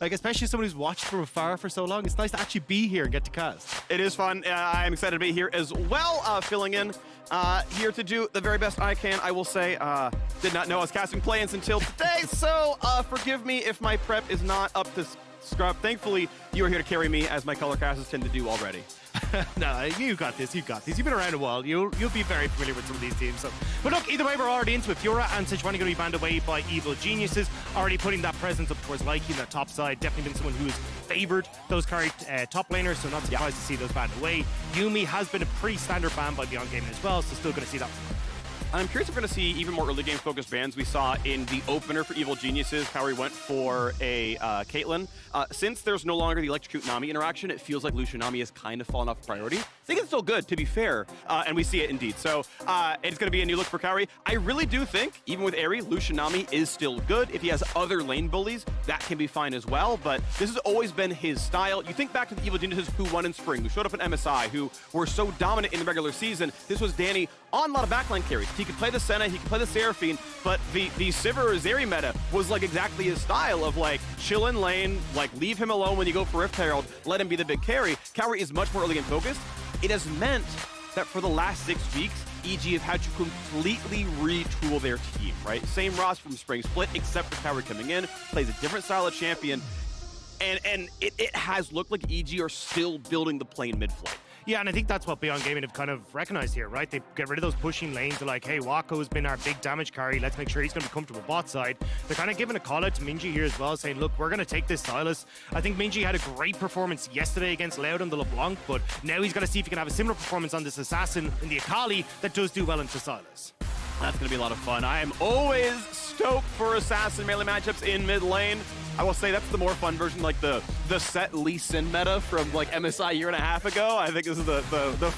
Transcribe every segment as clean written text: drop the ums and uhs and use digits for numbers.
Like, especially someone who's watched from afar for so long, it's nice to actually be here and get to cast. It is fun. I'm excited to be here as well, filling in. Here to do the very best I can, I will say. Did not know I was casting play-ins until today, so forgive me if my prep is not up to scrub. Thankfully, you are here to carry me, as my color casters tend to do already. No, you got this, you got this. You've been around a while. You'll be very familiar with some of these teams. So. But look, either way, we're already into it. Fiora and Sejuani going to be banned away by Evil Geniuses. Already putting that presence up towards Likai in that top side. Definitely been someone who has favored those carry top laners, so not surprised to see those banned away. Yuumi has been a pretty standard ban by Beyond Gaming as well, so still going to see that. I'm curious if we're going to see even more early game focused bans. We saw in the opener for Evil Geniuses, Kaori went for a Caitlyn. Since there's no longer the Electrocute Nami interaction, it feels like Lucian Nami has kind of fallen off priority. I think it's still good, to be fair, and we see it indeed. So it's going to be a new look for Kaori. I really do think, even with Aerie, Lucian Nami is still good. If he has other lane bullies, that can be fine as well, but this has always been his style. You think back to the Evil Geniuses who won in spring, who showed up in MSI, who were so dominant in the regular season. This was Danny on a lot of backline carries. He could play the Senna, he could play the Seraphine, but the Sivir or Zeri meta was like exactly his style of like chill in lane, like leave him alone when you go for Rift Herald, let him be the big carry. Kaori is much more early game focused. It has meant that for the last 6 weeks, EG have had to completely retool their team, right? Same roster from Spring Split, except for Kaori coming in, plays a different style of champion, and it has looked like EG are still building the plane mid-flight. Yeah, and I think that's what Beyond Gaming have kind of recognized here, right? They get rid of those pushing lanes. They're like, hey, Wako's been our big damage carry. Let's make sure he's going to be comfortable bot side. They're kind of giving a call out to Minji here as well, saying, look, we're going to take this Sylas. I think Minji had a great performance yesterday against Loud on the LeBlanc, but now he's got to see if he can have a similar performance on this Assassin in the Akali that does do well into Sylas. That's going to be a lot of fun. I am always stoked for Assassin melee matchups in mid lane. I will say that's the more fun version, like the set Lee Sin meta from like MSI a year and a half ago. I think this is the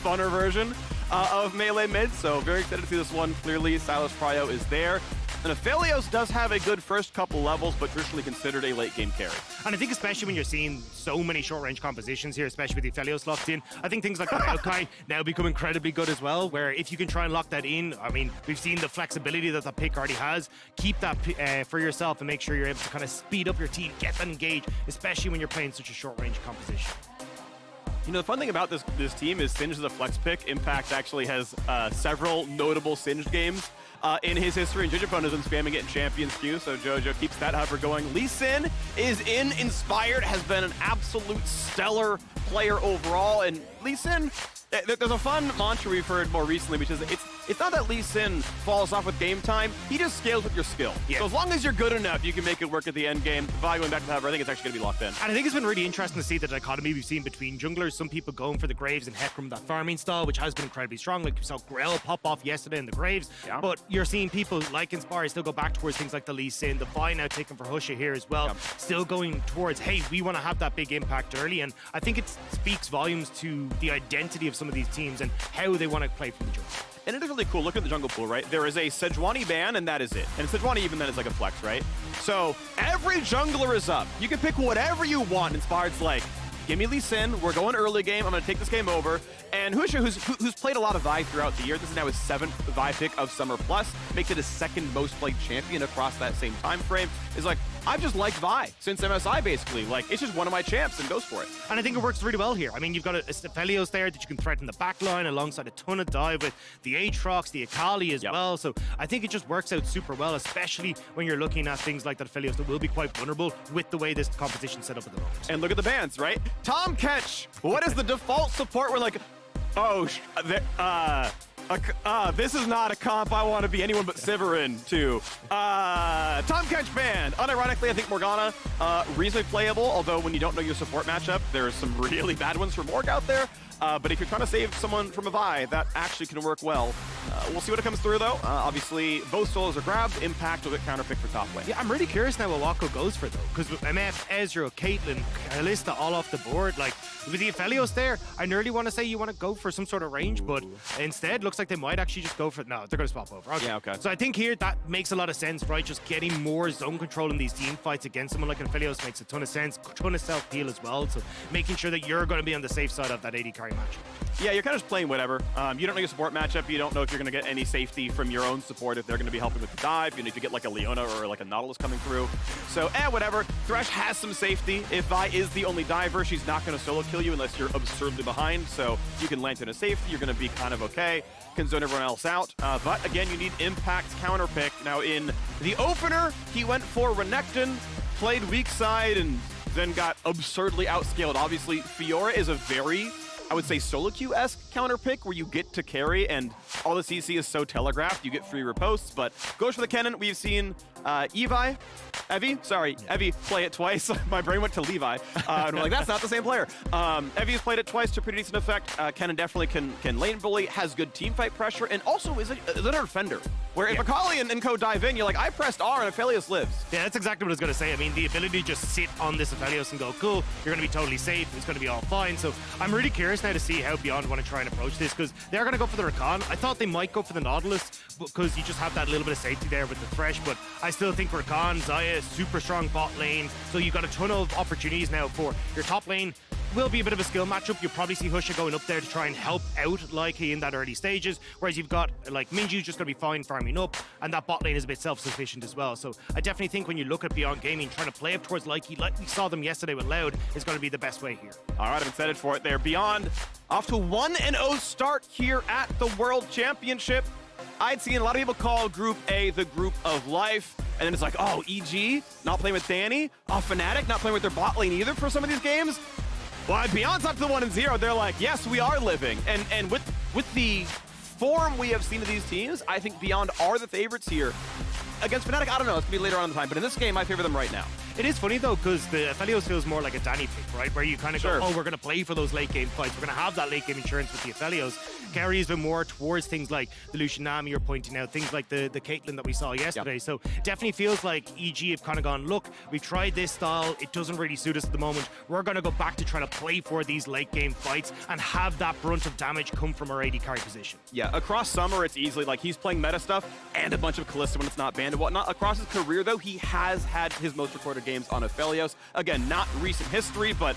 funner version of melee mid, so very excited to see this one. Clearly, Sylas Prio is there. And APhelios does have a good first couple levels, but traditionally considered a late game carry. And I think especially when you're seeing so many short-range compositions here, especially with the APhelios locked in, I think things like the Likai now become incredibly good as well, where if you can try and lock that in, I mean, we've seen the flexibility that the pick already has. Keep that for yourself and make sure you're able to kind of speed up your team, get them engaged, especially when you're playing such a short-range composition. You know, the fun thing about this team is Singe is a flex pick. Impact actually has several notable Singe games in his history, and Jojopyun has been spamming it in Champions queue, so Jojo keeps that hover going. Lee Sin is in Inspired, has been an absolute stellar player overall, and Lee Sin, there's a fun mantra we've heard more recently, which is it's not that Lee Sin falls off with game time, he just scales with your skill. Yeah. So as long as you're good enough, you can make it work at the end game. Value going back to the hover, I think it's actually going to be locked in. And I think it's been really interesting to see the dichotomy we've seen between junglers, some people going for the Graves and Hecarim, that farming style, which has been incredibly strong. Like we saw Grell pop off yesterday in the Graves, but you're seeing people like Inspire still go back towards things like the Lee Sin, the Vi now taken for Husha here as well, still going towards, hey, we want to have that big impact early, and I think it speaks volumes to the identity of some of these teams and how they want to play from the jungle. And it is really cool. Look at the jungle pool, right? There is a Sejuani ban, and that is it. And Sejuani even then is like a flex, right? So every jungler is up. You can pick whatever you want. Inspired's like, give me Lee Sin. We're going early game. I'm going to take this game over. And Husha, who's played a lot of Vi throughout the year, this is now his 7th Vi pick of Summer Plus, makes it his 2nd most played champion across that same time frame, is like, I've just liked Vi since MSI, basically. Like, it's just one of my champs, and goes for it. And I think it works really well here. I mean, you've got a APhelios there that you can threaten the backline alongside a ton of dive with the Aatrox, the Akali as well. So I think it just works out super well, especially when you're looking at things like that APhelios that will be quite vulnerable with the way this competition's set up at the moment. And look at the bans, right? Tom Ketch, what is the default support? We're like, oh, this is not a comp I want to be anyone but Severin to. Tom Ketch banned. Unironically, I think Morgana, reasonably playable, although when you don't know your support matchup, there's some really bad ones for Morg out there. But if you're trying to save someone from a Vi, that actually can work well. We'll see what it comes through, though. Obviously, both solos are grabbed. Impact will get counterpicked for top lane. Yeah, I'm really curious now what Wako goes for, though, because with MF, Ezreal, Caitlyn, Kalista all off the board. Like, with the APhelios there, I nearly want to say you want to go for some sort of range, but instead, looks like they might actually just go for... No, they're going to swap over. Okay. Yeah, okay. So I think here, that makes a lot of sense, right? Just getting more zone control in these team fights against someone like APhelios makes a ton of sense. A ton of self-heal as well, so making sure that you're going to be on the safe side of that AD carry matchup. Yeah, you're kind of just playing whatever. You don't know your support matchup. You don't know if you're going to get any safety from your own support, if they're going to be helping with the dive. You know, if you get like a Leona or like a Nautilus coming through. So, whatever. Thresh has some safety. If Vi is the only diver, she's not going to solo kill you unless you're absurdly behind. So you can land in a safety. You're going to be kind of okay. Can zone everyone else out. But again, you need Impact's counter pick. Now in the opener, he went for Renekton, played weak side, and then got absurdly outscaled. Obviously, Fiora is a very, I would say, solo queue-esque counter pick where you get to carry and all the CC is so telegraphed, you get free riposts, but goes for the Kennen. We've seen Evie play it twice. My brain went to Levi. And I'm like, that's not the same player. Evie's played it twice to pretty decent effect. Kennen definitely can lane bully, has good team fight pressure, and also is a defender. Where if Akali and Co dive in, you're like, I pressed R and APhelios lives. Yeah, that's exactly what I was going to say. I mean, the ability to just sit on this APhelios and go, cool, you're going to be totally safe, it's going to be all fine. So I'm really curious now to see how Beyond want to try and approach this, because they're going to go for the Rakan. I thought they might go for the Nautilus, because you just have that little bit of safety there with the Thresh, but I still think Rakan, Xayha, super strong bot lane, so you've got a ton of opportunities now for your top lane. Will be a bit of a skill matchup. You'll probably see Husha going up there to try and help out Likai in that early stages, whereas you've got like Minji just going to be fine farming up, and that bot lane is a bit self-sufficient as well. So I definitely think when you look at Beyond Gaming, trying to play up towards Likai, like we saw them yesterday with Loud, is going to be the best way here. All right, I'm excited for it there. Beyond off to 1-0 start here at the World Championship. I'd seen a lot of people call Group A the group of life, and then it's like, oh, EG not playing with Danny, Fnatic not playing with their bot lane either for some of these games. Well, Beyond's up to the 1-0. They're like, yes, we are living. And with the form we have seen of these teams, I think Beyond are the favorites here. Against Fnatic, I don't know. It's going to be later on in the time. But in this game, I favor them right now. It is funny, though, because the APhelios feels more like a Danny pick, right? Where you kind of go, oh, we're going to play for those late-game fights. We're going to have that late-game insurance with the APhelios. Kaori has been more towards things like the Lucianami you're pointing out, things like the Caitlyn that we saw yesterday. Yep. So definitely feels like EG have kind of gone, look, we've tried this style. It doesn't really suit us at the moment. We're going to go back to trying to play for these late-game fights and have that brunt of damage come from our AD carry position. Yeah, across summer, it's easily like he's playing meta stuff and a bunch of Kalista when it's not banned and whatnot. Across his career, though, he has had his most recorded games on APhelios. Again, not recent history, but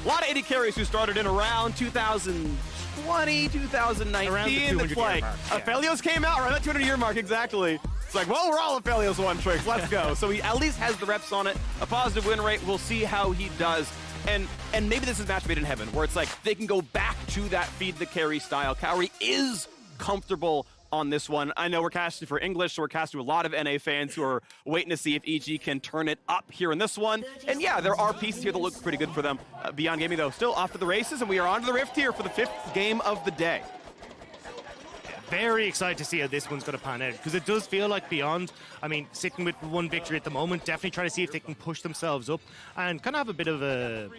a lot of AD carries who started in around 2020, 2019. Around the 200 it's like, APhelios came out around that 200-year mark, exactly. It's like, well, we're all APhelios one tricks. Let's go. So he at least has the reps on it, a positive win rate. We'll see how he does. And maybe this is match made in heaven, where it's like they can go back to that feed the carry style. Kaori is comfortable on this one. I know we're casting for English, so we're casting to a lot of NA fans who are waiting to see if EG can turn it up here in this one. And yeah, there are pieces here that look pretty good for them. Beyond Gaming, though, still off to the races, and we are on to the Rift here for the 5th game of the day. Very excited to see how this one's going to pan out, because it does feel like Beyond, I mean, sitting with one victory at the moment, definitely trying to see if they can push themselves up and kind of have a bit of a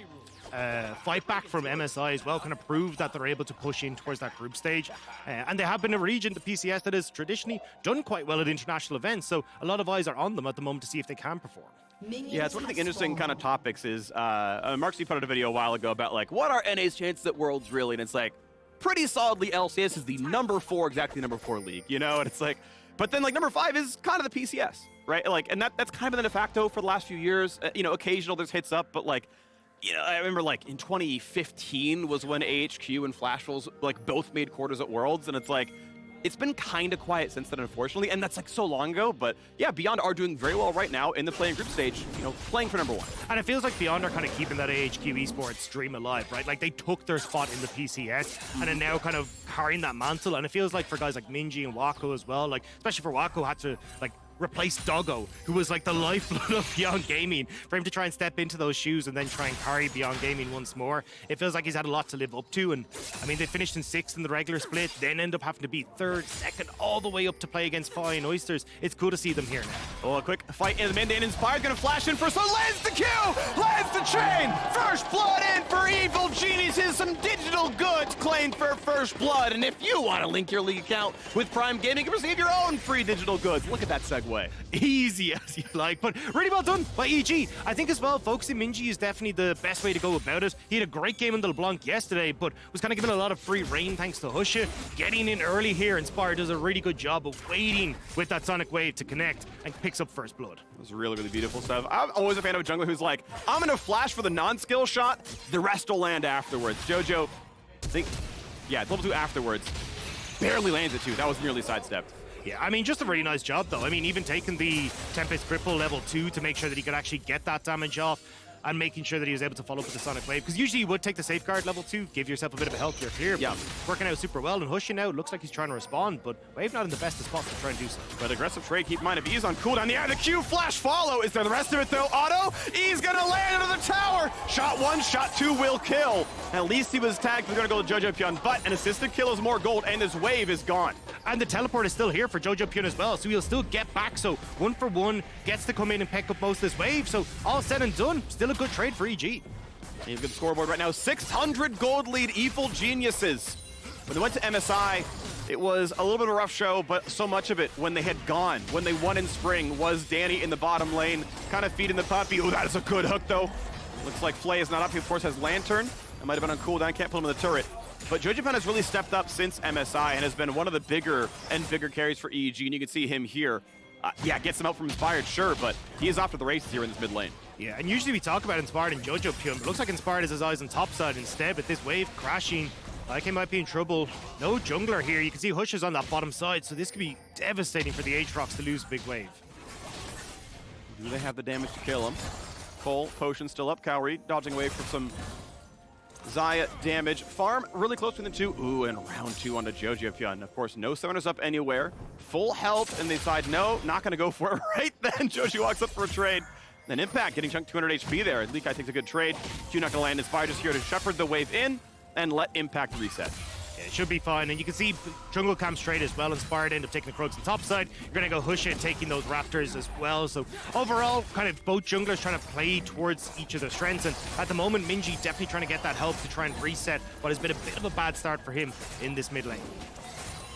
fight back from MSI as well, kind of prove that they're able to push in towards that group stage. And they have been a region, the PCS, that has traditionally done quite well at international events, so a lot of eyes are on them at the moment to see if they can perform. Yeah, it's one of the interesting kind of topics is, Marksy put out a video a while ago about like, what are NA's chances at Worlds really? And it's like, pretty solidly LCS is the number 4, exactly number 4 league, you know? And it's like, but then like number 5 is kind of the PCS, right? Like, and that's kind of been the de facto for the last few years. You know, occasional there's hits up, but like, you know, I remember like in 2015 was when AHQ and Flashfuls like both made quarters at Worlds, and it's like, it's been kind of quiet since then, unfortunately, and that's like so long ago. But yeah, Beyond are doing very well right now in the playing group stage, you know, playing for number 1. And it feels like Beyond are kind of keeping that AHQ eSports dream alive, right? Like they took their spot in the PCS and are now kind of carrying that mantle. And it feels like for guys like Minji and Wako as well, like especially for Wako, had to like replace Doggo, who was like the lifeblood of Beyond Gaming, for him to try and step into those shoes and then try and carry Beyond Gaming once more. It feels like he's had a lot to live up to, and I mean, they finished in 6th in the regular split, then end up having to be 3rd, 2nd, all the way up to play against Flying Oysters. It's cool to see them here now. Oh, a quick fight in the mid, and Inspired gonna flash in first, so lands the Q, lands the chain, first blood in for Evil Geniuses, some digital goods claimed for first blood, and if you want to link your league account with Prime Gaming, you can receive your own free digital goods. Look at that segue. way. Easy as you like, but really well done by EG. I think as well, focusing Minji is definitely the best way to go about it. He had a great game in the LeBlanc yesterday, but was kind of given a lot of free reign thanks to Husha. Getting in early here, Inspire does a really good job of waiting with that Sonic Wave to connect and picks up first blood. It was really, really beautiful stuff. I'm always a fan of a jungler who's like, I'm gonna flash for the non-skill shot, the rest will land afterwards. Jojo, level 2 afterwards. Barely lands it too, that was nearly sidestepped. Yeah, I mean, just a really nice job, though. I mean, even taking the Tempest Cripple level 2 to make sure that he could actually get that damage off and making sure that he was able to follow up with the Sonic Wave. Because usually you would take the Safeguard level 2, give yourself a bit of a healthier clear. Yeah. Working out super well. And Husha now looks like he's trying to respond, but Wave not in the best of spots to try and do so. But aggressive trade, keep in mind if E's on cooldown. Yeah, the Q flash follow. Is there the rest of it though? Auto, E's gonna land into the tower. Shot 1, shot 2 will kill. At least he was tagged. We're gonna go to Jojopyun, but an assisted kill is more gold, and his wave is gone. And the teleport is still here for Jojopyun as well, so he'll still get back. So 1 for 1, gets to come in and pick up most of this wave. So all said and done, still a good trade for EG. He's got the scoreboard right now. 600 gold lead, Evil Geniuses. When they went to MSI, it was a little bit of a rough show, but so much of it, when they had gone, when they won in spring, was Danny in the bottom lane, kind of feeding the puppy. Oh, that is a good hook, though. Looks like Flay is not up. He, of course, has Lantern. That might have been on cooldown. Can't pull him in the turret. But Jojopyun has really stepped up since MSI and has been one of the bigger carries for EG, and you can see him here. Yeah, gets him out from Inspired, sure, but he is off to the races here in this mid lane. Yeah, and usually we talk about Inspired and Jojopyun, but looks like Inspired has his eyes on top side instead, but this wave crashing, Likai might be in trouble. No jungler here. You can see Husha's on that bottom side, so this could be devastating for the Aatrox to lose a big wave. Do they have the damage to kill him? Full potion still up. Kaori dodging away from some Xayha damage. Farm really close between the two. Ooh, and round 2 onto Jojopyun. Of course, no summoners up anywhere. Full health, and they decide, no, not going to go for it right then. Joji walks up for a trade. Then Impact getting chunked 200 HP there. Likai takes a good trade. Q not going to land. Inspire just here to shepherd the wave in and let Impact reset. Yeah, it should be fine, and you can see jungle camp straight as well. Inspired end up taking the Croaks on top side. You're going to go Husha taking those Raptors as well. So overall, kind of both junglers trying to play towards each of their strengths. And at the moment, Minji definitely trying to get that help to try and reset what has been a bit of a bad start for him in this mid lane.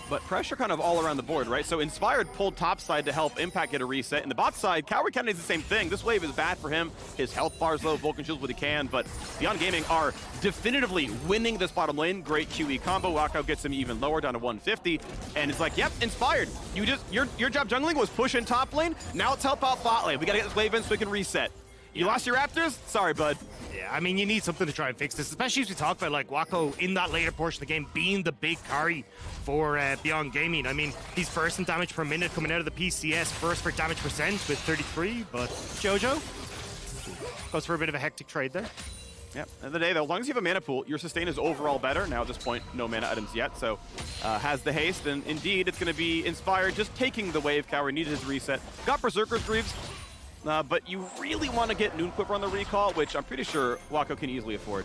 But pressure kind of all around the board, right? So Inspired pulled top side to help Impact get a reset. And the bot side, Kaori kind of needs the same thing. This wave is bad for him. His health bar's low, Vulcan shields what he can, but Beyond Gaming are definitively winning this bottom lane. Great QE combo. Wako gets him even lower, down to 150. And it's like, yep, Inspired. Your job jungling was push in top lane. Now let's help out bot lane. We gotta get this wave in so we can reset. You lost your Raptors? Sorry, bud. Yeah, I mean, you need something to try and fix this, especially as we talk about, like, Wako in that later portion of the game being the big carry for Beyond Gaming. I mean, he's first in damage per minute coming out of the PCS, first for damage percent with 33, but Jojo goes for a bit of a hectic trade there. Yeah, end of the day, though, as long as you have a mana pool, your sustain is overall better. Now, at this point, no mana items yet, so has the haste, and indeed, it's going to be Inspired just taking the wave. Kaori needed his reset. Got Berserker's Greaves. But you really want to get Noon Quiver on the recall, which I'm pretty sure Wako can easily afford.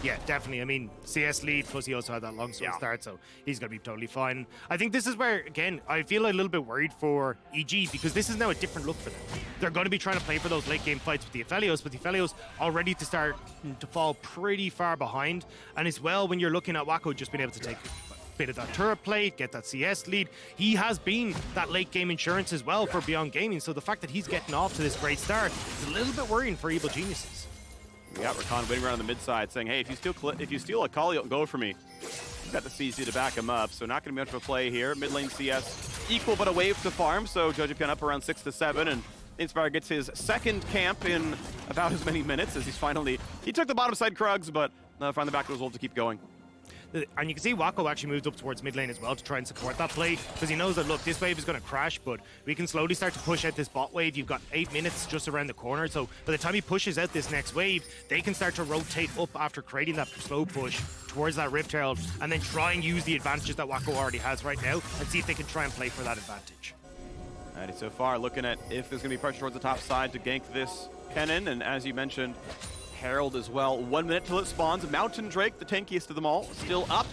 Yeah, definitely. I mean, CS lead, plus he also had that long sword start, so he's going to be totally fine. I think this is where, again, I feel a little bit worried for EG, because this is now a different look for them. They're going to be trying to play for those late game fights with the APhelios, but the APhelios are ready to start to fall pretty far behind. And as well, when you're looking at Wako just being able to take bit of that turret play, get that CS lead. He has been that late game insurance as well for Beyond Gaming, so the fact that he's getting off to this great start is a little bit worrying for Evil Geniuses. We got Rakan waiting around the mid side saying, hey, if you steal Akali, go for me. We've got the CC to back him up, so not going to be much of a play here. Mid lane CS equal, but a wave to farm, so Jojopyun up around 6 to 7, and Inspire gets his second camp in about as many minutes as he took the bottom side Krugs, but find the back of those wolves to keep going. And you can see Wako actually moved up towards mid lane as well to try and support that play, because he knows that, look, this wave is going to crash, but we can slowly start to push out this bot wave. You've got 8 minutes just around the corner, so by the time he pushes out this next wave, they can start to rotate up after creating that slow push towards that Rift Herald, and then try and use the advantages that Wako already has right now, and see if they can try and play for that advantage. Alrighty, so far looking at if there's going to be pressure towards the top side to gank this Kennen, and as you mentioned, Herald as well. 1 minute till it spawns. Mountain Drake, the tankiest of them all, still up.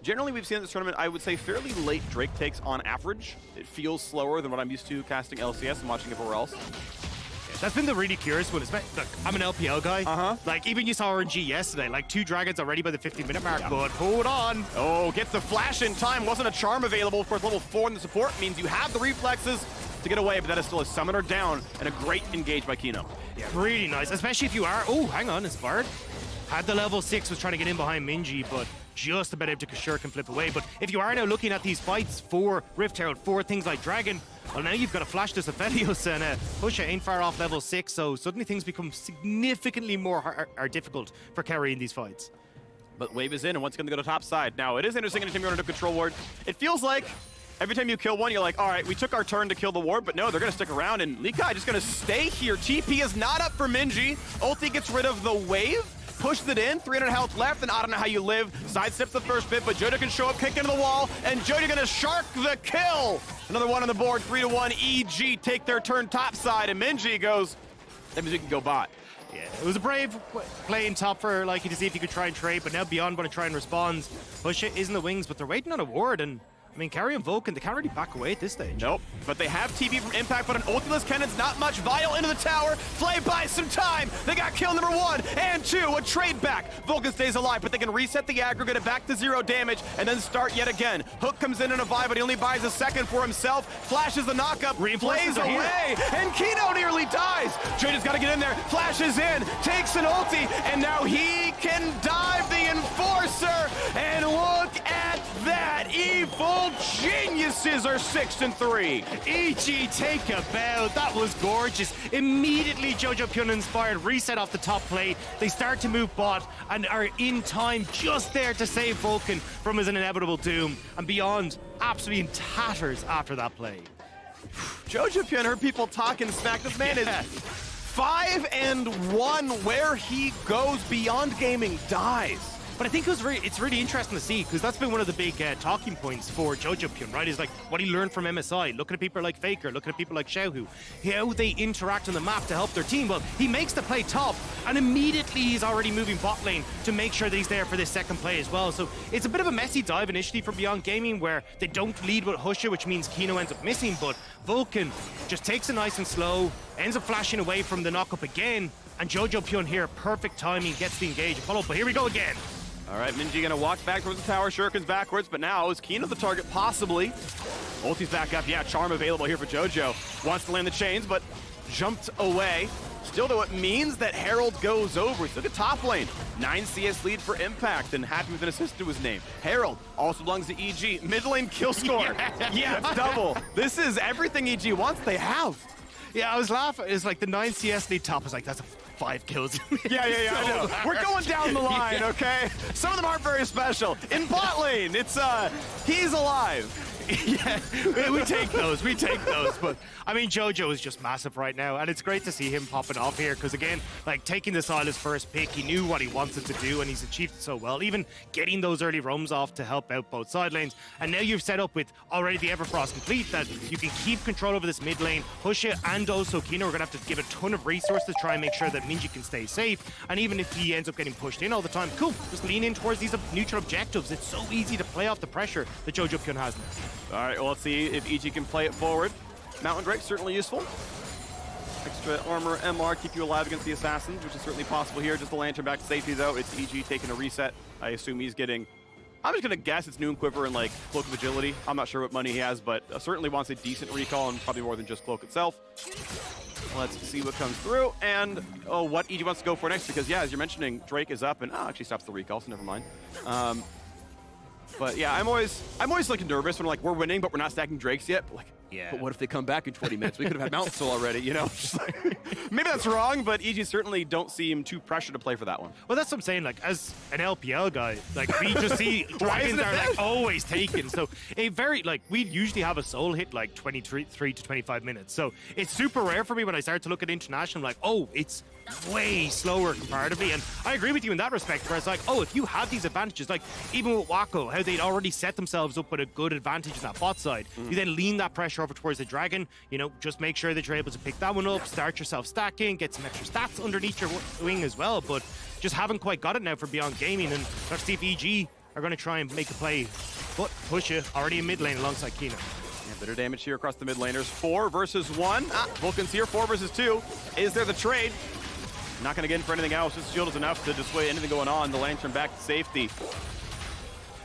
Generally, we've seen in this tournament, I would say, fairly late Drake takes on average. It feels slower than what I'm used to casting LCS and watching everywhere else. Yeah, that's been the really curious one. Look, I'm an LPL guy. Like, even you saw RNG yesterday, like 2 dragons already by the 15-minute mark, but hold on. Oh, gets the flash in time. Wasn't a charm available. Of course, level 4 in the support means you have the reflexes. to get away, but that is still a summoner down and a great engage by Kino. Yeah, really nice, especially if you are... Oh, hang on, Inspired. Had the level 6, was trying to get in behind Minji, but just about able to Shuriken flip away. But if you are now looking at these fights for Rift Herald, for things like Dragon, well, now you've got to flash this APhelios, and Husha ain't far off level 6, so suddenly things become significantly more difficult for Kaori in these fights. But wave is in, and one's going to go to top side. Now, it is interesting anytime you're under control ward. It feels like every time you kill one, you're like, all right, we took our turn to kill the ward, but no, they're going to stick around, and Likai just going to stay here. TP is not up for Minji. Ulti gets rid of the wave. Pushed it in, 300 health left, and I don't know how you live. Sidesteps the first bit, but Jojo can show up, kick into the wall, and Jojo gonna shark the kill. Another one on the board, 3-1. EG take their turn topside, and Minji goes, that means we can go bot. Yeah, it was a brave play in top for Likai to see if he could try and trade, but now Beyond want to try and respond. Husha is in the wings, but they're waiting on a ward, and I mean, Kaori and Vulcan, they can't really back away at this stage. Nope, but they have TP from Impact, but an ultiless Kennen's not much. Vial into the tower, Flay buys some time. They got kill number 1 and 2, a trade back. Vulcan stays alive, but they can reset the aggro, get it back to 0 damage, and then start yet again. Hook comes in a vibe, but he only buys a second for himself. Flashes the knockup, plays away, and Kino nearly dies. Jojo's got to get in there, flashes in, takes an ulti, and now he can dive the Enforcer, and look at that, evil geniuses are 6-3. EG take a bow. That was gorgeous. Immediately Jojopyun inspired, reset off the top plate. They start to move bot and are in time just there to save Vulcan from his inevitable doom. And Beyond absolutely in tatters after that play. Jojopyun heard people talking smack. This man is 5-1 where he goes. Beyond Gaming dies. But I think it's really interesting to see, because that's been one of the big talking points for Jojopyun, right? Is like what he learned from MSI, looking at people like Faker, looking at people like Xiaohu, how they interact on the map to help their team. Well, he makes the play top, and immediately he's already moving bot lane to make sure that he's there for this second play as well. So it's a bit of a messy dive initially for Beyond Gaming, where they don't lead with Husha, which means Kino ends up missing, but Vulcan just takes it nice and slow, ends up flashing away from the knock-up again, and Jojopyun here, perfect timing, gets the engage. Follow up, but here we go again. All right, Minji gonna walk back towards the tower. Shuriken's backwards, but now is Kino the target, possibly. Ulti's back up. Yeah, charm available here for Jojo. Wants to land the chains, but jumped away. Still, though, it means that Herald goes over. He's look at top lane. 9 CS lead for Impact, and happy with an assist to his name. Herald also belongs to EG. Mid lane kill score. Yeah, double. This is everything EG wants. They have. Yeah, I was laughing. It's like the 9 CS lead top is like, that's a 5 kills. Yeah, I know. We're going down the line, okay? Some of them aren't very special. In bot lane, it's, he's alive. Yeah, we take those, but I mean, Jojo is just massive right now, and it's great to see him popping off here, because again, like taking the Sylas first pick, he knew what he wanted to do, and he's achieved it so well, even getting those early roams off to help out both side lanes, and now you've set up with already the Everfrost complete that you can keep control over this mid lane. Husha and also Kino are going to have to give a ton of resources to try and make sure that Minji can stay safe, and even if he ends up getting pushed in all the time, cool, just lean in towards these neutral objectives. It's so easy to play off the pressure that Jojopyun has now. All right, well, let's see if EG can play it forward. Mountain Drake, certainly useful. Extra armor, MR, keep you alive against the assassins, which is certainly possible here. Just the lantern back to safety, though. It's EG taking a reset. I assume he's getting... I'm just going to guess it's Noon Quiver and, like, Cloak of Agility. I'm not sure what money he has, but certainly wants a decent recall and probably more than just Cloak itself. Let's see what comes through and what EG wants to go for next, because, yeah, as you're mentioning, Drake is up and actually stops the recall, so never mind. But yeah, I'm always like nervous when like we're winning, but we're not stacking Drakes yet. But, like, yeah. But what if they come back in 20 minutes? We could have had Mountain Soul already, you know? Just like, maybe that's wrong, but EG certainly don't seem too pressured to play for that one. Well, that's what I'm saying. Like, as an LPL guy, like we just see dragons are like always taken. So a very like we usually have a soul hit like 23 to 25 minutes. So it's super rare for me when I start to look at international. Like, oh, it's way slower comparatively, and I agree with you in that respect, where it's like, oh, if you have these advantages, like even with Wako, how they'd already set themselves up with a good advantage in that bot side, you then lean that pressure over towards the dragon, you know, just make sure that you're able to pick that one up, start yourself stacking, get some extra stats underneath your wing as well, but just haven't quite got it now for Beyond Gaming, and let's see if EG are going to try and make a play, but Husha already in mid lane alongside Kino. Yeah, bit of damage here across the mid laners. 4 versus 1. Vulcan's here, 4 versus 2. Is there the trade? Not going to get in for anything else. This shield is enough to dissuade anything going on. The lantern back to safety.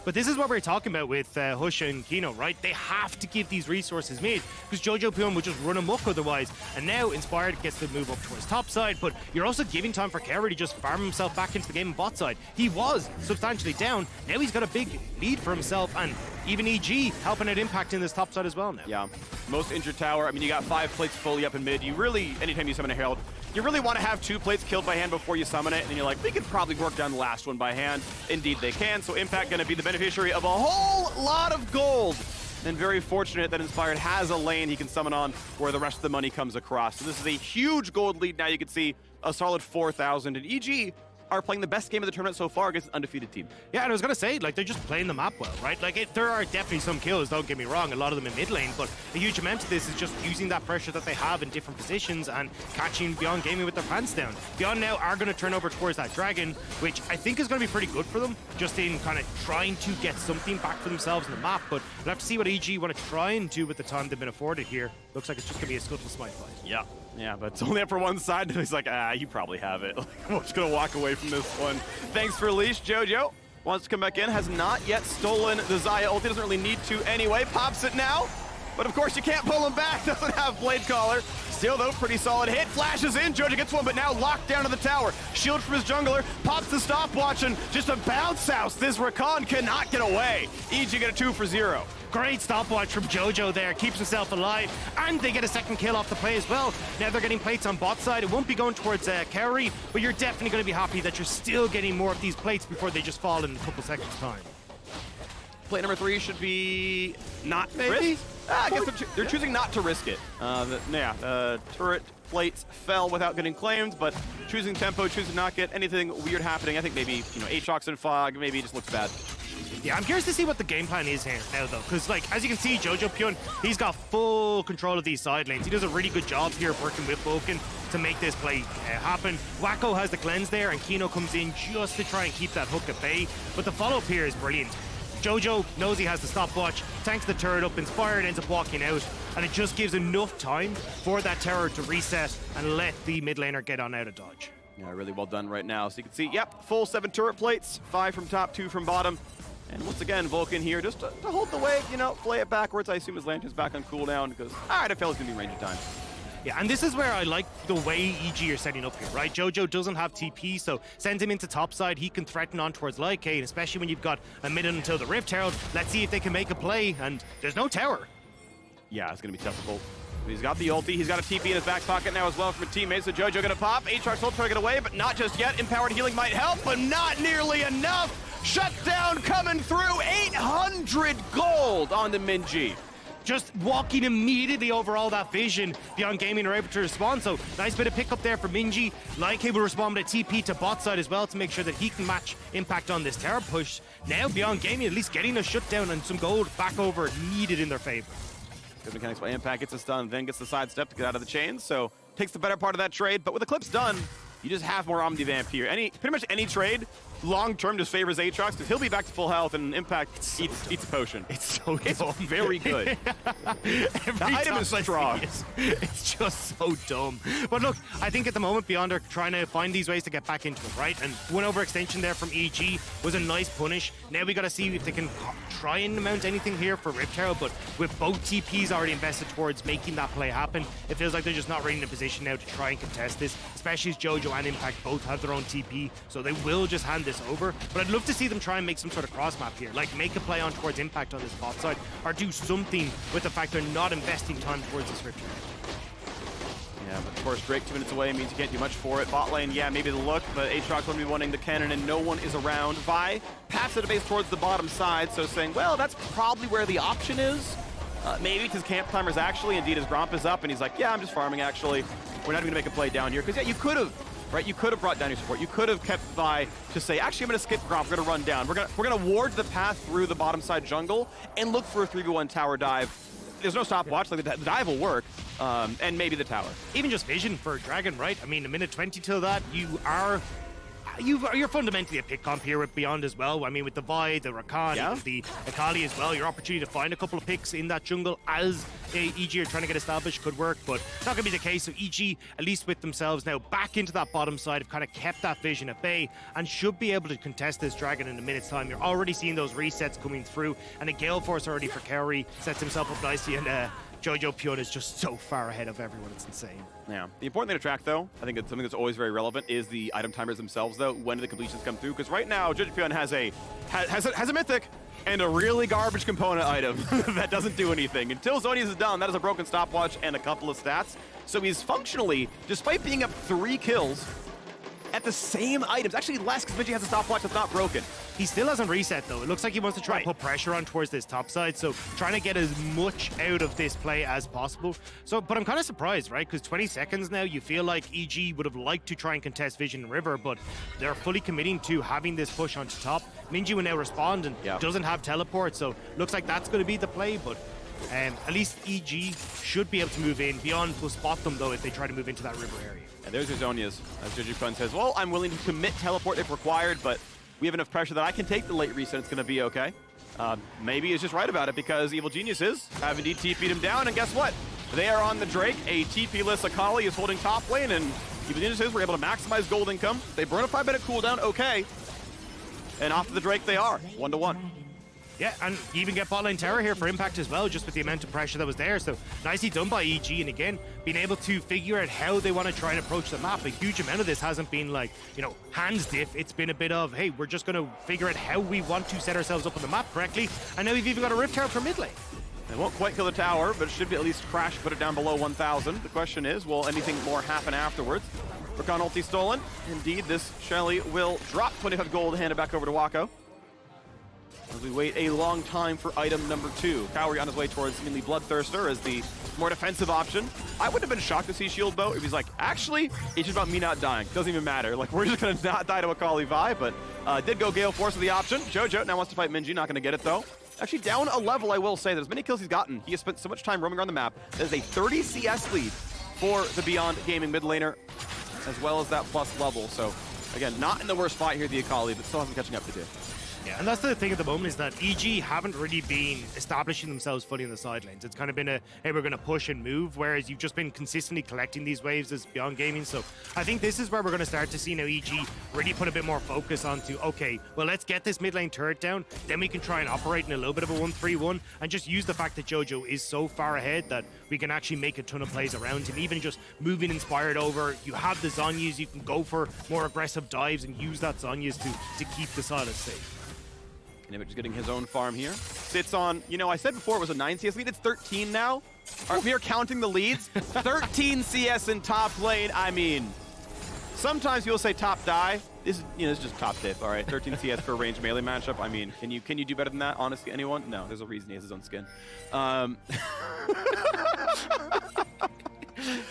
But this is what we're talking about with Husha and Kino, right? They have to give these resources mid, because Jojopyun will just run amok otherwise. And now Inspired gets to move up towards top side, but you're also giving time for Kaori to just farm himself back into the game on bot side. He was substantially down. Now he's got a big lead for himself, and even EG helping out Impact in this top side as well now. Yeah, most injured tower. I mean, you got 5 plates fully up in mid. You really, anytime you summon a Herald, you really want to have 2 plates killed by hand before you summon it, and then you're like, we could probably work down the last one by hand. Indeed they can, so Impact going to be the beneficiary of a whole lot of gold. And very fortunate that Inspired has a lane he can summon on where the rest of the money comes across. So this is a huge gold lead now. You can see a solid 4,000, and EG are playing the best game of the tournament so far against an undefeated team. Yeah, and I was going to say, like, they're just playing the map well, right? Like, there are definitely some kills, don't get me wrong, a lot of them in mid lane, but a huge amount of this is just using that pressure that they have in different positions and catching Beyond Gaming with their pants down. Beyond now are going to turn over towards that dragon, which I think is going to be pretty good for them, just in kind of trying to get something back for themselves in the map, but we'll have to see what EG want to try and do with the time they've been afforded here. Looks like it's just going to be a Scuttle Smite fight. Yeah. Yeah, but it's only up for one side, and he's like, you probably have it. I'm just gonna walk away from this one. Thanks for leash. Jojo wants to come back in, has not yet stolen the Xayha ult. He doesn't really need to anyway. Pops it now, but of course you can't pull him back. Doesn't have Blade Caller. Still though, pretty solid hit. Flashes in, Jojo gets one, but now locked down to the tower. Shield from his jungler, pops the stopwatch, and just a bounce house. This Rakan cannot get away. EG get a 2 for 0. Great stopwatch from Jojo there, keeps himself alive, and they get a second kill off the play as well. Now they're getting plates on bot side. It won't be going towards Kaori, but you're definitely going to be happy that you're still getting more of these plates before they just fall in a couple seconds' time. Plate number 3 should be not Maybe? risk. I guess they're choosing not to risk it. Turret plates fell without getting claimed, but choosing tempo, choosing not get anything weird happening. I think maybe, Aatrox and Fog, maybe it just looks bad. Yeah, I'm curious to see what the game plan is here now, though, because, like, as you can see, Jojopyun, he's got full control of these side lanes. He does a really good job here working with Vulcan to make this play happen. Wako has the cleanse there, and Kino comes in just to try and keep that hook at bay. But the follow-up here is brilliant. Jojo knows he has the stopwatch, tanks the turret up, Inspired ends up walking out, and it just gives enough time for that tower to reset and let the mid laner get on out of dodge. Yeah, really well done right now. So you can see, yep, full 7 turret plates, 5 from top, 2 from bottom. And once again, Vulcan here just to hold the wave, play it backwards. I assume his lantern's back on cooldown because, all right, APhelios gonna be range of time. Yeah, and this is where I like the way EG are setting up here, right? Jojo doesn't have TP, so send him into topside. He can threaten on towards Likai, and especially when you've got a minute until the Rift Herald. Let's see if they can make a play, and there's no tower. Yeah, it's gonna be difficult. He's got the ulti, he's got a TP in his back pocket now as well from a teammate, so Jojo gonna pop. Aatrox ult trying to get away, but not just yet. Empowered healing might help, but not nearly enough. Shutdown coming through, 800 gold on the Minji. Just walking immediately over all that vision, Beyond Gaming are able to respond, so nice bit of pickup there for Minji. Likai will respond with a TP to bot side as well to make sure that he can match impact on this tower push. Now Beyond Gaming at least getting a shutdown and some gold back over needed in their favor. Good mechanics by Impact, gets a stun, then gets the sidestep to get out of the chain, so takes the better part of that trade, but with Eclipse done, you just have more Omnivamp here. Pretty much any trade, long-term just favors Aatrox, because he'll be back to full health, and Impact eats a potion. It's so dumb. It's very good. The item is strong. It's just so dumb. But look, I think at the moment, Beyond are trying to find these ways to get back into it, right? And one overextension there from EG was a nice punish. Now we got to see if they can try and mount anything here for Rift Herald, but with both TPs already invested towards making that play happen, it feels like they're just not really in a position now to try and contest this, especially as Jojo and Impact both have their own TP, so they will just hand this over. But I'd love to see them try and make some sort of cross map here, like make a play on towards Impact on this bot side, or do something with the fact they're not investing time towards this Rift Herald. Yeah, but of course, Drake 2 minutes away means you can't do much for it. Bot lane, yeah, maybe the look, but Aatrox will be wanting the Kennen, and no one is around. Vi paths the base towards the bottom side, so saying, well, that's probably where the option is. Maybe because Camp Timer's actually, indeed, his Gromp is up, and he's like, yeah, I'm just farming, actually. We're not even going to make a play down here, because, yeah, you could have, right? You could have brought down your support. You could have kept Vi to say, actually, I'm going to skip Gromp. We're going to run down. We're going to ward the path through the bottom side jungle and look for a 3v1 tower dive. There's no stopwatch, like the dive will work, and maybe the tower. Even just vision for a dragon, right? I mean, a minute 20 till that, you are you're fundamentally a pick comp here with Beyond as well. I mean, with the Vi, the Rakan, the Akali as well, your opportunity to find a couple of picks in that jungle as EG are trying to get established could work, but not going to be the case. So EG, at least with themselves now back into that bottom side, have kind of kept that vision at bay and should be able to contest this dragon in a minute's time. You're already seeing those resets coming through, and a Gale Force already for Kaori sets himself up nicely, and Jojopyun is just so far ahead of everyone, it's insane. Yeah. The important thing to track, though, I think it's something that's always very relevant, is the item timers themselves, though. When do the completions come through? Because right now, Jojopyun has a mythic and a really garbage component item that doesn't do anything. Until Zonius is down, that is a broken stopwatch and a couple of stats. So he's functionally, despite being up 3 kills, at the same items. Actually less, because Minji has a stopwatch that's not broken. He still hasn't reset, though. It looks like he wants to try and put pressure on towards this top side, so trying to get as much out of this play as possible. So, but I'm kind of surprised, right? Because 20 seconds now, you feel like EG would have liked to try and contest Vision and River, but they're fully committing to having this push onto top. Minji will now respond and doesn't have teleport, so looks like that's going to be the play, but at least EG should be able to move in. Beyond will spot them, though, if they try to move into that river area. And there's your Zonias, as Jojopyun says, well, I'm willing to commit teleport if required, but we have enough pressure that I can take the late reset. It's going to be okay. Maybe he's just right about it, because Evil Geniuses have indeed TP'd him down, and guess what? They are on the Drake. A TP-less Akali is holding top lane, and Evil Geniuses were able to maximize gold income. They burn a 5-minute cooldown, okay. And off to the Drake they are, 1-1. Yeah, and you even get bot lane terror here for impact as well, just with the amount of pressure that was there. So nicely done by EG, and again, being able to figure out how they want to try and approach the map. A huge amount of this hasn't been like, you know, hands diff. It's been a bit of, hey, we're just going to figure out how we want to set ourselves up on the map correctly. And now we've even got a Rift Tower for mid lane. They won't quite kill the tower, but it should be at least crash, put it down below 1,000. The question is, will anything more happen afterwards? Rakan ulti stolen. Indeed, this Shelly will drop 25 gold, hand it back over to Wako. As we wait a long time for item number 2. Kaori on his way towards mainly Bloodthirster as the more defensive option. I would have been shocked to see Shield Bow if he's like, actually, it's just about me not dying. Doesn't even matter. Like, we're just going to not die to Akali Vi, but did go Gale Force with the option. Jojo now wants to fight Minji, not going to get it, though. Actually, down a level, I will say, that as many kills he's gotten, he has spent so much time roaming around the map. That is a 30 CS lead for the Beyond Gaming mid laner, as well as that plus level. So, again, not in the worst spot here, the Akali, but still has some catching up to do. Yeah, and that's the thing at the moment, is that EG haven't really been establishing themselves fully in the side lanes. It's kind of been a, hey, we're going to push and move, whereas you've just been consistently collecting these waves as Beyond Gaming. So I think this is where we're going to start to see now EG really put a bit more focus onto, okay, well, let's get this mid lane turret down, then we can try and operate in a little bit of a 1-3-1 and just use the fact that Jojo is so far ahead that we can actually make a ton of plays around him, even just moving Inspired over. You have the Zhonya's, you can go for more aggressive dives and use that Zhonya's to keep the Sylas safe. Image is getting his own farm here. Sits on, you know, I said before it was a 9 CS lead. It's 13 now. We are counting the leads. 13 CS in top lane. I mean, sometimes people say top die. This is, you know, this is just top diff, all right? 13 CS for a range melee matchup. I mean, can you do better than that, honestly, anyone? No, there's a reason he has his own skin.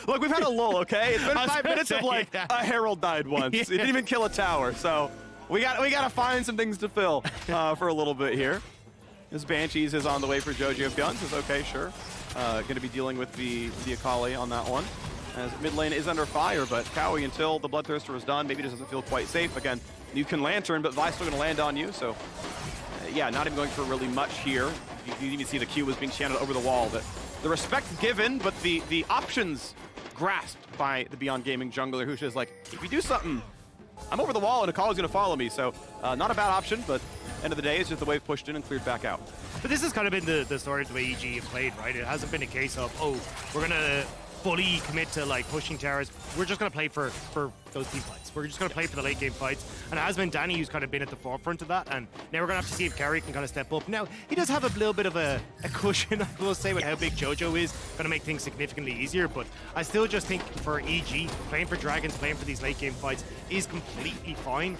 Look, we've had a lull, okay? It's been 5 minutes of, like, a Herald died once. It didn't even kill a tower, so... We gotta find some things to fill for a little bit here. This Banshees is on the way for Jojopyun. Says, okay, sure. Gonna be dealing with the Akali on that one. As mid lane is under fire, but Kaori, until the Bloodthirster is done, maybe just doesn't feel quite safe. Again, you can Lantern, but Vi's still gonna land on you, so yeah, not even going for really much here. You can even see the Q was being channeled over the wall. The respect given, but the options grasped by the Beyond Gaming jungler, Husha is like, if you do something, I'm over the wall and Akali's going to follow me, so not a bad option, but end of the day, it's just the wave pushed in and cleared back out. But this has kind of been the story of the way EG have played, right? It hasn't been a case of, oh, we're going to fully commit to like pushing towers. We're just going to play for those team fights. We're just going to play for the late game fights. And it has been Danny who's kind of been at the forefront of that. And now we're going to have to see if Kaori can kind of step up. Now, he does have a little bit of a cushion, I will say, with how big Jojo is. Going to make things significantly easier. But I still just think for EG, playing for Dragons, playing for these late game fights is completely fine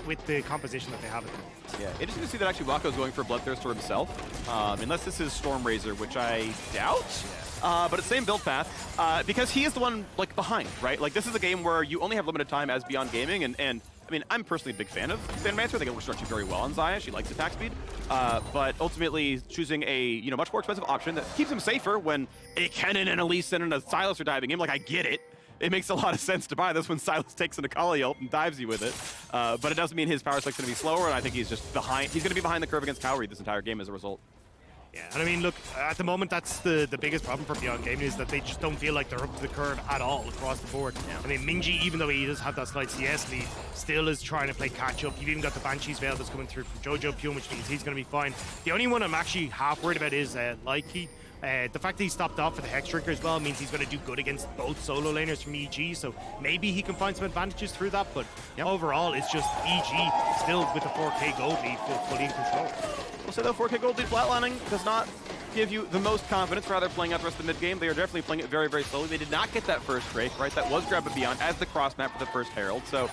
with the composition that they have at the moment. Yeah, interesting to see that actually Wako's going for Bloodthirster himself. Unless this is Stormrazor, which I doubt. But it's same build path, because he is the one like behind, right? Like this is a game where you only have limited time as Beyond Gaming, and I mean, I'm personally a big fan of Sandmancer. I think it works actually very well on Xayha. She likes attack speed, but ultimately choosing a much more expensive option that keeps him safer when a Kennen and a Lee Sin and a Sylas are diving him. Like I get it, it makes a lot of sense to buy this when Sylas takes an Akali ult and dives you with it. But it doesn't mean his power spike's going to be slower, and I think he's just behind. He's going to be behind the curve against Kaori this entire game as a result. Yeah, and I mean, look, at the moment, that's the biggest problem for Beyond Gaming is that they just don't feel like they're up to the curve at all across the board. Yeah. I mean, Minji, even though he does have that slight CS lead, still is trying to play catch-up. You've even got the Banshee's Veil that's coming through from Jojopyun, which means he's going to be fine. The only one I'm actually half worried about is Likai. The fact that he stopped off for the Hex Drinker as well means he's going to do good against both solo laners from EG, so maybe he can find some advantages through that, but overall, it's just EG still with the 4K gold lead fully in control. We'll say though, 4K gold lead flatlining does not give you the most confidence, rather playing out the rest of the mid game. They are definitely playing it very, very slowly. They did not get that first Drake, right? That was grabbed Beyond as the cross map for the first Herald, so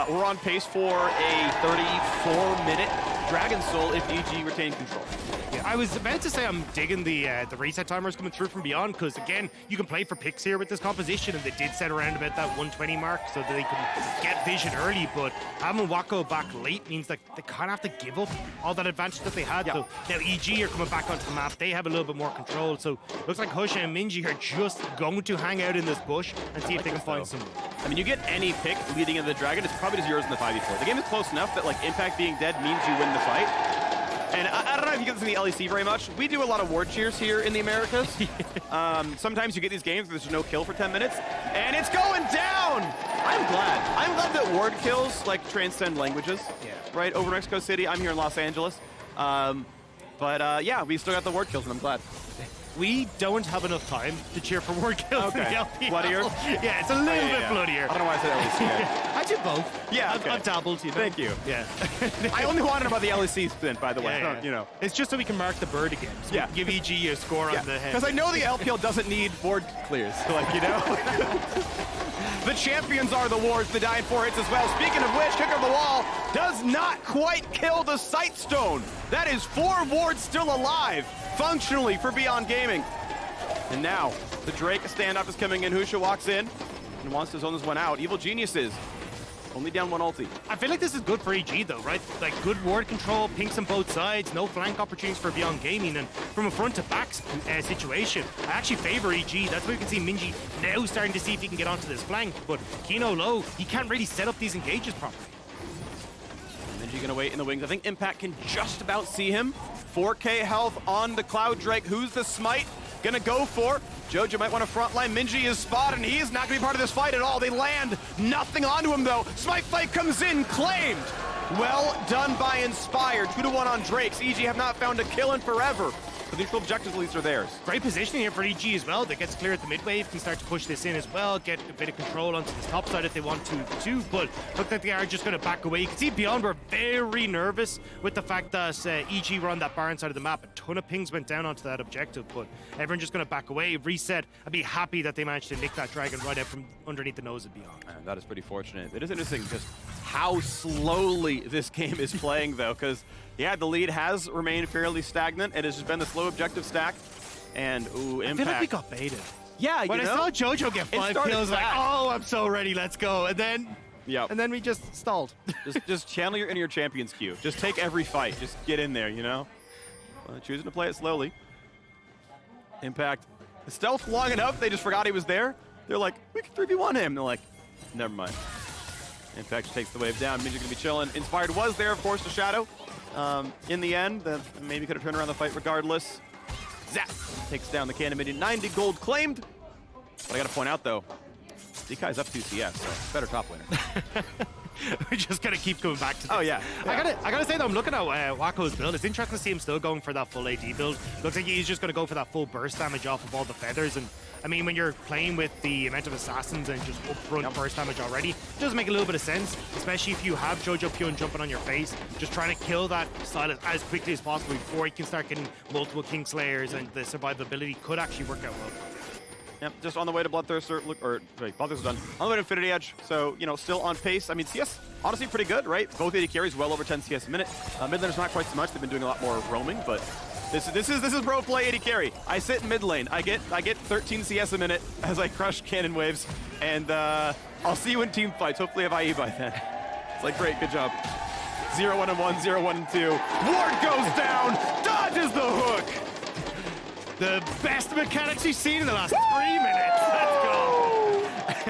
we're on pace for a 34-minute Dragon Soul if EG retain control. Yeah, I was about to say I'm digging the reset timers coming through from Beyond, because again, you can play for picks here with this composition, and they did set around about that 120 mark so that they can get vision early, but having Wako back late means that they kind of have to give up all that advantage that they had. So now EG are coming back onto the map, they have a little bit more control, so looks like Husha and Minji are just going to hang out in this bush and see if they can find some. I mean, you get any pick leading into the Dragon, it's probably just yours in the 5v4. The game is close enough that like Impact being dead means you win the fight. And I don't know if you get this in the LEC very much. We do a lot of ward cheers here in the Americas. Sometimes you get these games where there's no kill for 10 minutes, and it's going down! I'm glad that ward kills like transcend languages, right? Over Mexico City, I'm here in Los Angeles. Yeah, we still got the ward kills, and I'm glad. We don't have enough time to cheer for ward kills in the LPL. Bloodier? Yeah, it's a little bit bloodier. I don't know why I said LEC. I do both. Yeah, okay. I've dabbled, you know. Thank you. Yeah. I only wanted about the LEC stint, by the way. Yeah. You know. It's just so we can mark the bird again. So we can give EG a score on the head. Because I know the LPL doesn't need ward clears, like, you know? The champions are the wards, the dying 4 hits as well. Speaking of which, kick of the wall does not quite kill the Sight Stone. That is 4 wards still alive, functionally, for Beyond Gaming. And now, the Drake standoff is coming in. Husha walks in and wants to zone this one out. Evil Geniuses only down 1 ulti. I feel like this is good for EG though, right? Like good ward control, pinks on both sides, no flank opportunities for Beyond Gaming, and from a front to back situation, I actually favor EG. That's why we can see Minji now starting to see if he can get onto this flank, but Kino low, he can't really set up these engages properly. Minji gonna wait in the wings. I think Impact can just about see him. 4K health on the Cloud Drake. Who's the smite gonna go for? Jojo might want to frontline. Minji is spotted, and he is not gonna be part of this fight at all. They land nothing onto him though. Smite fight comes in, claimed. Well done by Inspired. 2-1 on Drakes. EG have not found a kill in forever. The neutral objectives at least are theirs. Great positioning here for EG as well. That gets clear at the mid wave, can start to push this in as well, get a bit of control onto this top side if they want to too, but look like they are just going to back away. You can see Beyond were very nervous with the fact that EG were on that Baron side of the map. A ton of pings went down onto that objective, but everyone just going to back away, reset. I'd be happy that they managed to nick that Dragon right out from underneath the nose of Beyond. That is pretty fortunate. It is interesting just how slowly this game is playing though, because yeah, the lead has remained fairly stagnant. It has just been the slow objective stack. And, ooh, Impact. I feel like we got baited. Yeah, when I saw Jojo get 5 kills, like, oh, I'm so ready, let's go. And then we just stalled. just channel your inner champions queue. Just take every fight. Just get in there, you know? Choosing to play it slowly. Impact. Stealth long enough, they just forgot he was there. They're like, we can 3v1 him. They're like, never mind. Impact just takes the wave down. Minji's gonna be chilling. Inspired was there, of course, to Shadow. In the end, maybe could have turned around the fight regardless. Zap! Takes down the Kennen minion. 90 gold claimed. But I gotta point out though, Likai's up 2 CS, so better top laner. We're just gonna keep coming back to this. Oh yeah. I gotta say though, I'm looking at Wako's build. It's interesting to see him still going for that full AD build. Looks like he's just gonna go for that full burst damage off of all the feathers. And I mean, when you're playing with the amount of assassins and just upfront burst damage already, it does make a little bit of sense, especially if you have Jojopyun jumping on your face, just trying to kill that Sylas as quickly as possible before you can start getting multiple Kingslayers, and the survivability could actually work out well. Yep, just on the way to Bloodthirster, Bloodthirster's done. On the way to Infinity Edge, so, you know, still on pace. I mean, CS, honestly, pretty good, right? Both AD carries well over 10 CS a minute. Mid laner's not quite so much. They've been doing a lot more roaming, but this is pro play AD carry. I sit in mid lane. I get 13 CS a minute as I crush cannon waves, and I'll see you in team fights. Hopefully I have IE by then. It's like, great, good job. 0-1 and 1, 0-1 and 2. Ward goes down, dodges the hook. The best mechanics we've seen in the last 3 minutes. Let's go.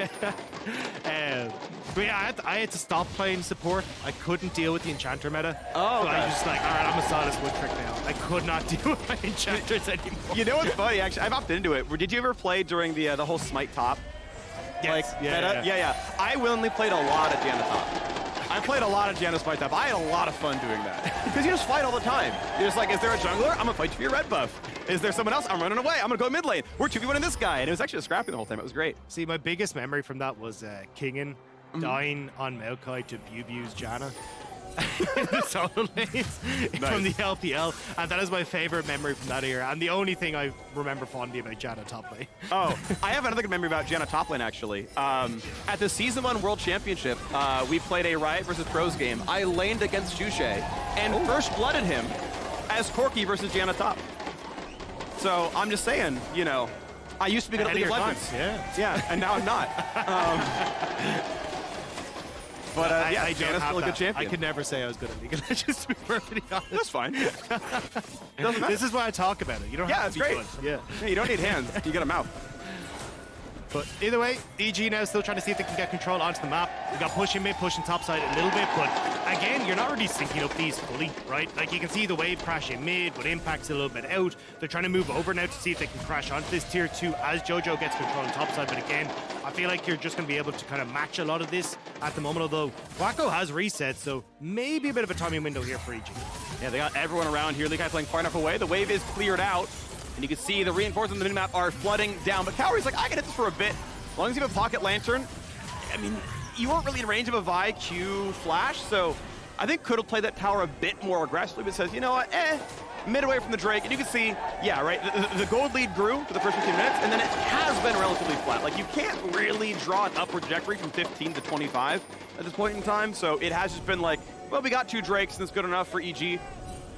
But yeah, I had to stop playing support. I couldn't deal with the Enchanter meta. Oh, so I was just like, all right, I'm a Sylas Wood Trick now. I could not deal with my Enchanters anymore. You know what's funny, actually? I've opted into it. Did you ever play during the whole Smite top? Yes. Like, yeah. I willingly played a lot of Janna top. I played a lot of Janna Smite top. I had a lot of fun doing that. Because you just fight all the time. You're just like, is there a jungler? I'm gonna fight you for your red buff. Is there someone else? I'm running away. I'm gonna go mid lane. We're 2v1 in this guy. And it was actually a scrappy the whole time. It was great. See, my biggest memory from that was Kennen dying on Maokai to Bubu's Janna. In the solo lanes from the LPL, and that is my favorite memory from that era, and the only thing I remember fondly about Janna top lane. Oh, I have another good memory about Janna top lane, actually. At the Season 1 World Championship, we played a Riot versus Pros game. I laned against Jushay and first blooded him as Corki versus Janna top. So I'm just saying, you know, I used to be good at League of Legends. Yeah, and now I'm not. But yeah, Janna's still a good champion. I could never say I was good at League of Legends, to be perfectly honest. That's fine. This is why I talk about it. You don't have to be great. fun. Yeah, you don't need hands. You got a mouth. But either way, EG now still trying to see if they can get control onto the map. We got pushing mid, pushing top side a little bit, but again, you're not really syncing up these fully, right? Like you can see the wave crashing mid, but impact's a little bit out. They're trying to move over now to see if they can crash onto this tier 2 as Jojo gets control on top side. But again, I feel like you're just going to be able to kind of match a lot of this at the moment, although Wako has reset, so maybe a bit of a timing window here for EG. Yeah, they got everyone around here. Likai playing far enough away. The wave is cleared out, and you can see the reinforcements on the minimap are flooding down. But Kaori's like, I can hit this for a bit. As long as you have a pocket lantern, I mean, you weren't really in range of a Vi Q flash, so I think could have played that tower a bit more aggressively, but says, you know what, mid away from the Drake, and you can see, yeah, right, the gold lead grew for the first 15 minutes, and then it has been relatively flat. Like, you can't really draw an upward trajectory from 15 to 25 at this point in time, so it has just been like, well, we got 2 Drakes, and that's good enough for EG.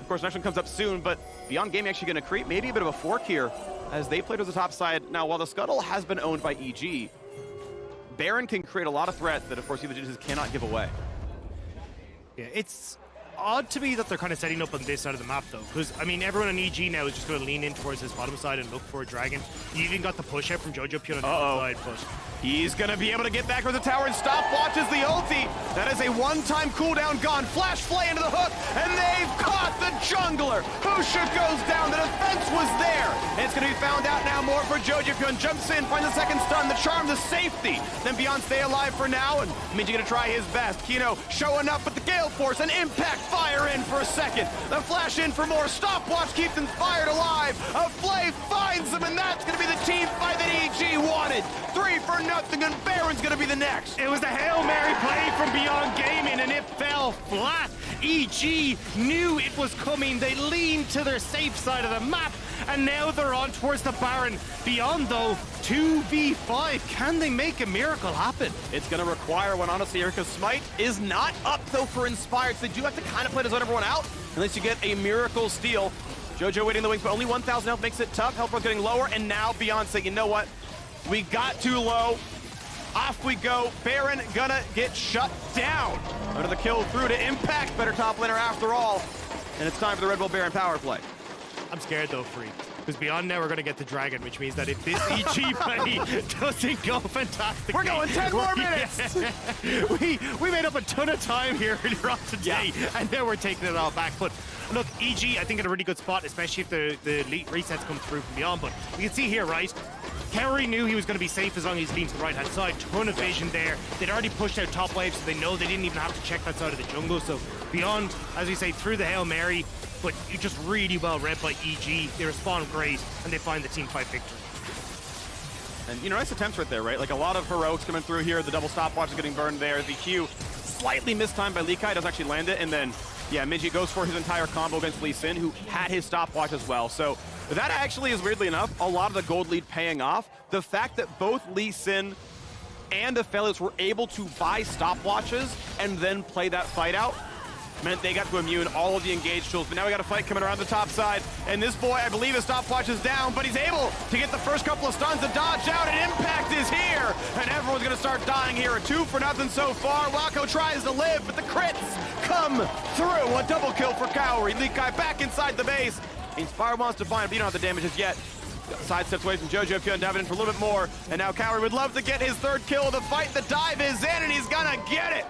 Of course, next one comes up soon, but Beyond Gaming actually going to create maybe a bit of a fork here as they play to the top side. Now, while the Scuttle has been owned by EG, Baron can create a lot of threat that, of course, EVO Geniuses cannot give away. Yeah, it's odd to me that they're kind of setting up on this side of the map, though, because, I mean, everyone on EG now is just going to lean in towards this bottom side and look for a dragon. You even got the push out from Jojopyun on the top side, but he's going to be able to get back towards the tower and stopwatches the ulti. That is a one-time cooldown gone. Flash flay into the hook, and they've caught the jungler. Husha goes down. The defense was there. And it's going to be found out now more for Jojopyun. Jumps in, finds a second stun, the charm, the safety. Then Beyond stay alive for now, and Minji going to try his best. Kino showing up with the Gale Force, and impact fire in for a second. The flash in for more. Stopwatch keeps them fired alive. A flay finds them, and that's going to be the team fight that EG wanted. 3 for nothing, and Baron's going to be the next. It was a Hail Mary play from Beyond Gaming, and it fell flat. EG knew it was coming. They leaned to their safe side of the map, and now they're on towards the Baron. Beyond, though, 2v5. Can they make a miracle happen? It's going to require one, honestly, here, because Smite is not up, though, for Inspired. So they do have to kind of play to zone everyone out, unless you get a miracle steal. Jojo waiting in the wings, but only 1,000 health makes it tough. Health getting lower, and now Beyond saying, you know what? We got too low. Off we go. Baron gonna get shut down. Under the kill through to Impact. Better top laner after all. And it's time for the Red Bull Baron power play. I'm scared though, Free. Because Beyond now we're going to get the Dragon, which means that if this EG play doesn't go fantastic, we're going 10 more minutes! we made up a ton of time here earlier on today, and now we're taking it all back. But look, EG, I think, in a really good spot, especially if the elite resets come through from Beyond. But you can see here, right? Kaori knew he was going to be safe as long as he leaned to the right-hand side. Ton of vision there. They'd already pushed out top wave, so they know they didn't even have to check that side of the jungle. So Beyond, as we say, through the Hail Mary, but just really well read by EG. They respond great, and they find the team fight victory. And, you know, nice attempts right there, right? Like, a lot of heroics coming through here. The double stopwatch is getting burned there. The Q slightly mistimed by Likai, doesn't actually land it. And then, yeah, Minji goes for his entire combo against Lee Sin, who had his stopwatch as well. So that actually is, weirdly enough, a lot of the gold lead paying off. The fact that both Lee Sin and APhelios were able to buy stopwatches and then play that fight out meant they got to immune all of the engaged tools. But now we got a fight coming around the top side, and this boy, I believe his stopwatch is down, but he's able to get the first couple of stuns to dodge out, and Impact is here, and everyone's gonna start dying here. A 2 for nothing so far. Wako tries to live, but the crits come through. A double kill for Kaori. Likai back inside the base. Inspire wants to find, but you don't have the damages yet. sidesteps away from Jojopyun, diving in for a little bit more. And now Kaori would love to get his third kill of the fight. The dive is in, and he's gonna get it.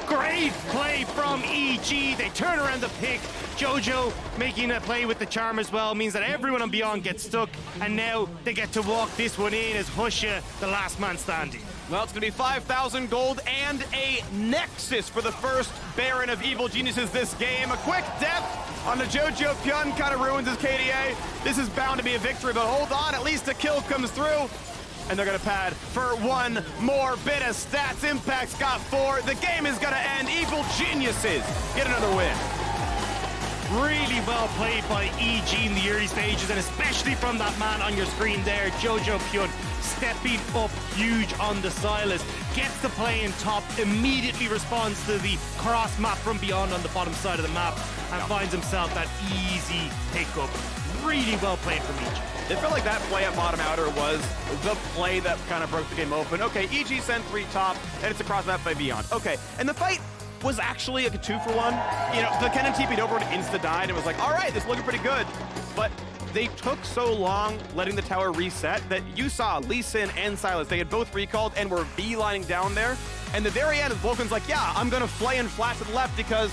Great play from EG. They turn around the pick. Jojo making a play with the charm as well means that everyone on Beyond gets stuck, and now they get to walk this one in as Husha, the last man standing. Well, it's going to be 5,000 gold and a Nexus for the first Baron of Evil Geniuses this game. A quick death on the Jojopyun kind of ruins his KDA. This is bound to be a victory, but hold on, at least a kill comes through. And they're going to pad for one more bit of stats. Impact's got 4. The game is going to end. Evil Geniuses get another win. Really well played by EG in the early stages, and especially from that man on your screen there, Jojopyun, stepping up huge on the Sylas. Gets the play in top, immediately responds to the cross map from Beyond on the bottom side of the map, and finds himself that easy pickup. Really well played from EG. It felt like that play at bottom outer was the play that kind of broke the game open. Okay, EG sent 3 top, and it's a cross map by Beyond. Okay, and the fight was actually like a 2-for-1. You know, the Kennen TP'd over and insta-died, and it was like, all right, this is looking pretty good. But they took so long letting the tower reset that you saw Lee Sin and Sylas, they had both recalled and were beelining down there. And the very end, Vulcan's like, yeah, I'm gonna flay and flash to the left because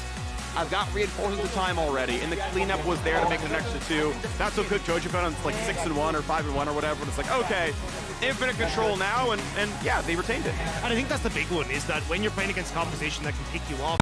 I've got reinforcements of time already, and the cleanup was there to make it an extra 2. That's what put Jojopyun on like 6-1 or 5-1 or whatever, and it's like, okay, infinite control now, and yeah, they retained it. And I think that's the big one, is that when you're playing against competition that can pick you off,